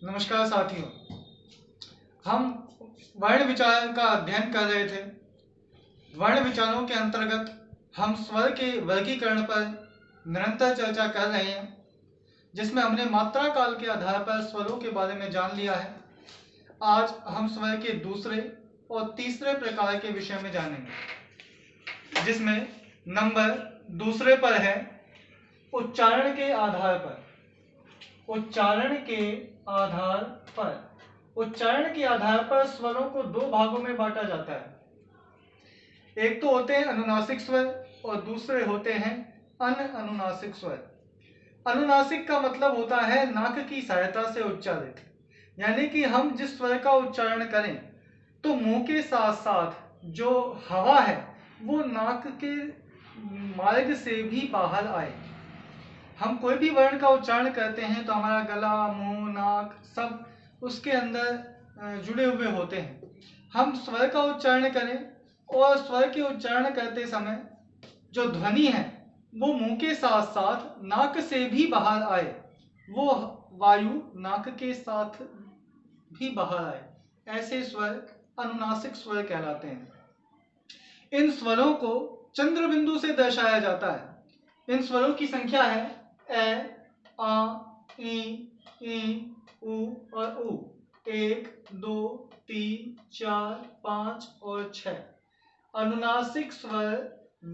नमस्कार साथियों, हम वर्ण विचार का अध्ययन कर रहे थे। वर्ण विचारों के अंतर्गत हम स्वर के वर्गीकरण पर निरंतर चर्चा कर रहे हैं, जिसमें हमने मात्रा काल के आधार पर स्वरों के बारे में जान लिया है। आज हम स्वर के दूसरे और तीसरे प्रकार के विषय में जानेंगे, जिसमें नंबर दूसरे पर है उच्चारण के आधार पर। उच्चारण के आधार पर उच्चारण के आधार पर स्वरों को दो भागों में बांटा जाता है। एक तो होते हैं अनुनासिक स्वर और दूसरे होते हैं अनअनुनासिक स्वर। अनुनासिक का मतलब होता है नाक की सहायता से उच्चारित, यानी कि हम जिस स्वर का उच्चारण करें तो मुंह के साथ साथ जो हवा है वो नाक के मार्ग से भी बाहर आए। हम कोई भी वर्ण का उच्चारण करते हैं तो हमारा गला, मुंह, नाक सब उसके अंदर जुड़े हुए होते हैं। हम स्वर का उच्चारण करें और स्वर के उच्चारण करते समय जो ध्वनि है वो मुंह के साथ साथ नाक से भी बाहर आए, वो वायु नाक के साथ भी बाहर आए, ऐसे स्वर अनुनासिक स्वर कहलाते हैं। इन स्वरों को चंद्र बिंदु से दर्शाया जाता है। इन स्वरों की संख्या है ए, आ, ई, उ और उ। 1, 2, 3, 4, 5 और 6। अनुनासिक स्वर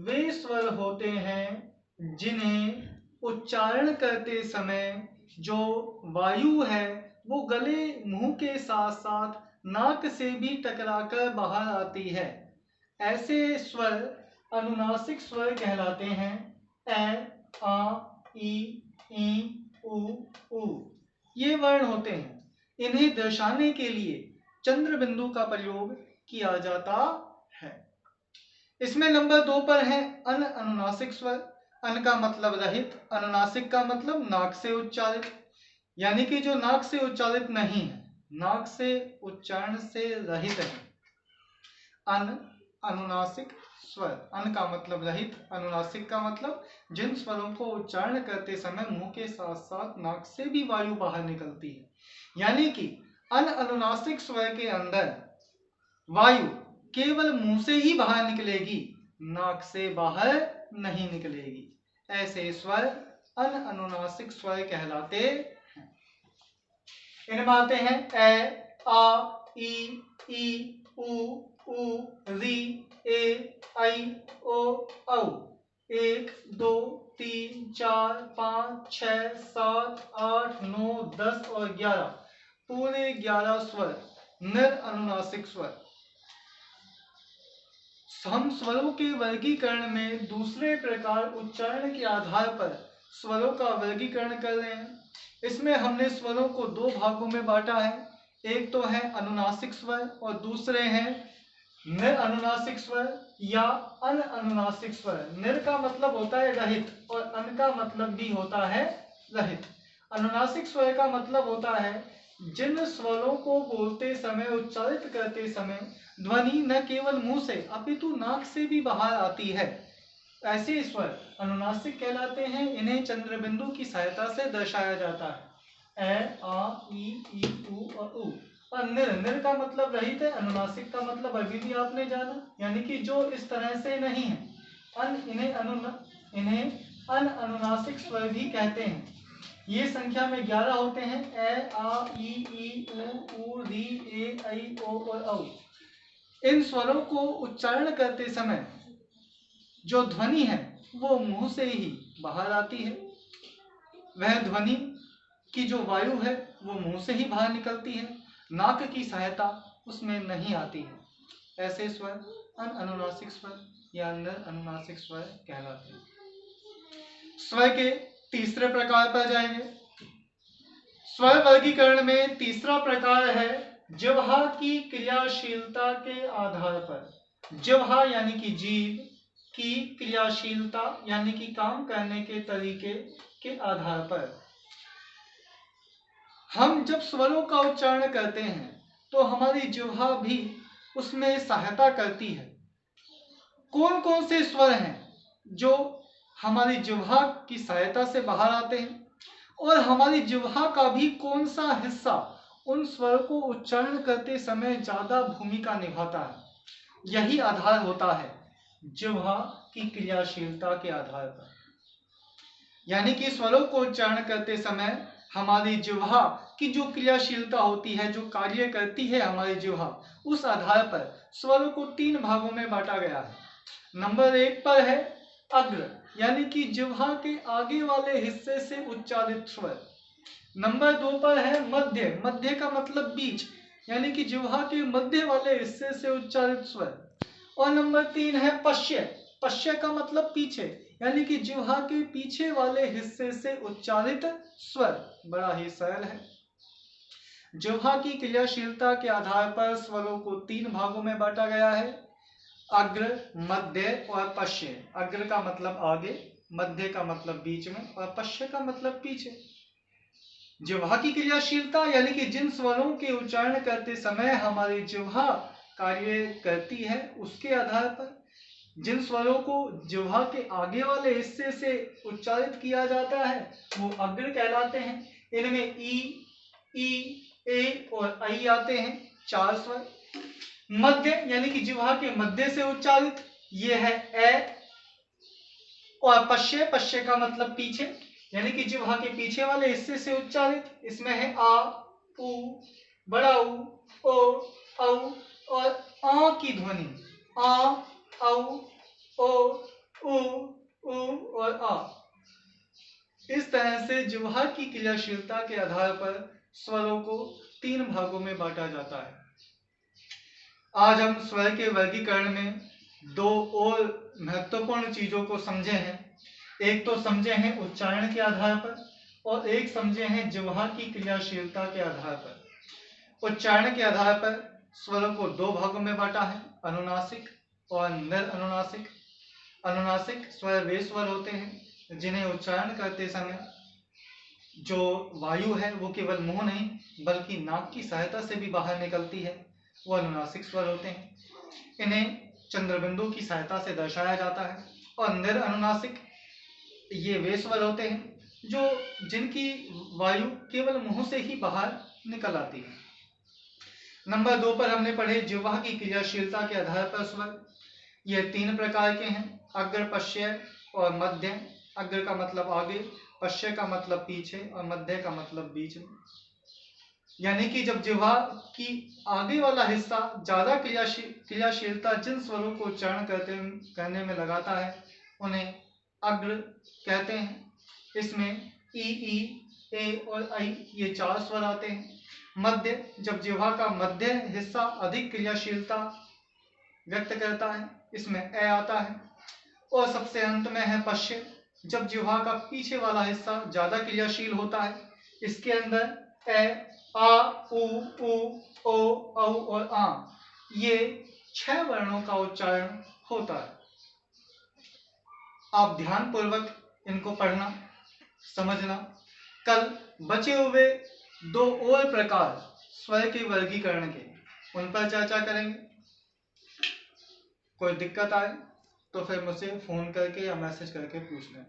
वे स्वर होते हैं जिन्हें उच्चारण करते समय जो वायु है वो गले, मुंह के साथ साथ नाक से भी टकराकर बाहर आती है। ऐसे स्वर अनुनासिक स्वर कहलाते हैं। ए, आ, ई, उ। ये वर्ण होते हैं। इन्हें दर्शाने के लिए चंद्र बिंदु का प्रयोग किया जाता है। इसमें नंबर 2 पर है अनअनुनासिक स्वर। अन का मतलब रहित, अनुनासिक का मतलब नाक से उच्चारित, यानी कि जो नाक से उच्चारित नहीं है, नाक से उच्चारण से रहित है। अनुनासिक स्वर। अन का मतलब रहित, अनुनासिक का मतलब जिन स्वरों को उच्चारण करते समय मुंह के साथ साथ नाक से भी वायु बाहर निकलती है, यानी कि अनअनुनासिक स्वर के अंदर वायु केवल मुंह से ही बाहर निकलेगी, नाक से बाहर नहीं निकलेगी। ऐसे स्वर अनअनुनासिक स्वर कहलाते हैं। इनमें आते हैं ए, आ, ई, उ, री, ए, आई, ओ, औ। 1, 2, 3, 4, 5, 6, 7, 8, 9, 10 और 11, पूरे 11 स्वर निरअनुनासिक स्वर। हम स्वरों के वर्गीकरण में दूसरे प्रकार उच्चारण के आधार पर स्वरों का वर्गीकरण कर रहे हैं। इसमें हमने स्वरों को दो भागों में बांटा है। एक तो है अनुनासिक स्वर और दूसरे हैं निरअनुनासिक स्वर या अनअनुनासिक स्वर। निर का मतलब होता है रहित और अन का मतलब भी होता है रहित। अनुनासिक स्वर का मतलब होता है जिन स्वरों को बोलते समय, उच्चारित करते समय ध्वनि न केवल मुंह से अपितु नाक से भी बाहर आती है, ऐसे स्वर अनुनासिक कहलाते हैं। इन्हें चंद्र बिंदु की सहायता से दर्शाया जाता है। ए, आ, ई, उ और उ। और निर का मतलब रहित है, अनुनासिक का मतलब अभी भी आपने जाना, यानी कि जो इस तरह से नहीं है। इन्हें अनअनुनासिक स्वर भी कहते हैं। ये संख्या में 11 होते हैं। ए, आ, ई, उ, री, ए, आई, ओ और औ। इन स्वरों को उच्चारण करते समय जो ध्वनि है वो मुंह से ही बाहर आती है। वह ध्वनि की जो वायु है वो मुंह से ही बाहर निकलती है, नाक की सहायता उसमें नहीं आती है। ऐसे स्वर अनअनुनासिक स्वर या अनुनासिक स्वर कहलाते हैं। स्वर के तीसरे प्रकार पर जाएंगे। स्वर वर्गीकरण में तीसरा प्रकार है जिह्वा की क्रियाशीलता के आधार पर। जिह्वा यानी कि जीभ की क्रियाशीलता यानी कि काम करने के तरीके के आधार पर हम जब स्वरों का उच्चारण करते हैं तो हमारी जिह्वा भी उसमें सहायता करती है। कौन कौन से स्वर हैं जो हमारी जिह्वा की सहायता से बाहर आते हैं और हमारी जिह्वा का भी कौन सा हिस्सा उन स्वर को उच्चारण करते समय ज्यादा भूमिका निभाता है। यही आधार होता है जिह्वा की क्रियाशीलता के आधार पर। यानी कि स्वरों को उच्चारण करते समय हमारी जिह्वा की जो क्रियाशीलता होती है, जो कार्य करती है हमारी जिह्वा, उस आधार पर स्वरों को 3 भागों में बांटा गया है। नंबर 1 पर है अग्र, यानी कि जिह्वा के आगे वाले हिस्से से उच्चारित स्वर। नंबर 2 पर है मध्य, मध्य का मतलब बीच, यानी कि जिह्वा के मध्य वाले हिस्से से उच्चारित स्वर। और नंबर 3 है पश्य, पश्य का मतलब पीछे, यानी कि जिह्वा के पीछे वाले हिस्से से उच्चारित स्वर। बड़ा ही सरल है। जिह्वा की क्रियाशीलता के आधार पर स्वरों को 3 भागों में बांटा गया है, अग्र, मध्य और पश्य। अग्र का मतलब आगे, मध्य का मतलब बीच में और पश्य का मतलब पीछे। जिह्वा की क्रियाशीलता यानी कि जिन स्वरों के उच्चारण करते समय हमारी जिह्वा कार्य करती है, उसके आधार पर जिन स्वरों को जिह्वा के आगे वाले हिस्से से उच्चारित किया जाता है वो अग्र कहलाते हैं। इनमें ई, ए और ऐ आते हैं, 4 स्वर। मध्य यानी कि जिह्वा के मध्य से उच्चारित, ये है ए। और पश्य, पश्य का मतलब पीछे, यानी कि जिह्वा के पीछे वाले हिस्से से उच्चारित, इसमें है आ, उ, बड़ा उ, ओ, औ और आ की ध्वनि, आ, औ, ओ, उ और आ। इस तरह से जिह्वा की क्रियाशीलता के आधार पर स्वरों को 3 भागों में बांटा जाता है। आज हम स्वर के वर्गीकरण में 2 और महत्वपूर्ण चीजों को समझे हैं। एक तो समझे हैं उच्चारण के आधार पर और एक समझे हैं जिह्वा की क्रियाशीलता के आधार पर। उच्चारण के आधार पर स्वरों को 2 भागों में बांटा है, अनुनासिक और निरअनुनासिक। अनुनासिक स्वर वे स्वर होते हैं जिन्हें उच्चारण करते समय जो वायु है वो केवल मुंह नहीं बल्कि नाक की सहायता से भी बाहर निकलती है, वो अनुनासिक स्वर होते हैं। इन्हें चंद्रबिंदु की सहायता से दर्शाया जाता है। और निरअनुनासिक ये वे स्वर होते हैं जो जिनकी वायु केवल मुंह से ही बाहर निकल आती है। नंबर 2 पर हमने पढ़े जिह्वा की क्रियाशीलता के आधार पर स्वर। ये 3 प्रकार के हैं, अग्र, पश्य और मध्य। अग्र का मतलब आगे, पश्य का मतलब पीछे और मध्य का मतलब बीच में। यानी कि जब जिह्वा की आगे वाला हिस्सा ज्यादा क्रियाशीलता जिन स्वरों को उच्चारण करने में लगाता है उन्हें अग्र कहते हैं। इसमें ई, ए और ऐ ये 4 स्वर आते हैं। मध्य, जब जिह्वा का मध्य हिस्सा अधिक क्रियाशीलता व्यक्त करता है, इसमें ए आता है। और सबसे अंत में है पश्य, जब जिह्वा का पीछे वाला हिस्सा ज्यादा क्रियाशील होता है, इसके अंदर ए, आ, उ, ओ, औ और आ ये 6 वर्णों का उच्चारण होता है। आप ध्यान पूर्वक इनको पढ़ना, समझना। कल बचे हुए 2 और प्रकार स्वर के वर्गीकरण के, उन पर चर्चा करेंगे। कोई दिक्कत आए तो फिर मुझसे फोन करके या मैसेज करके पूछ लें।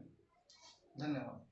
धन्यवाद।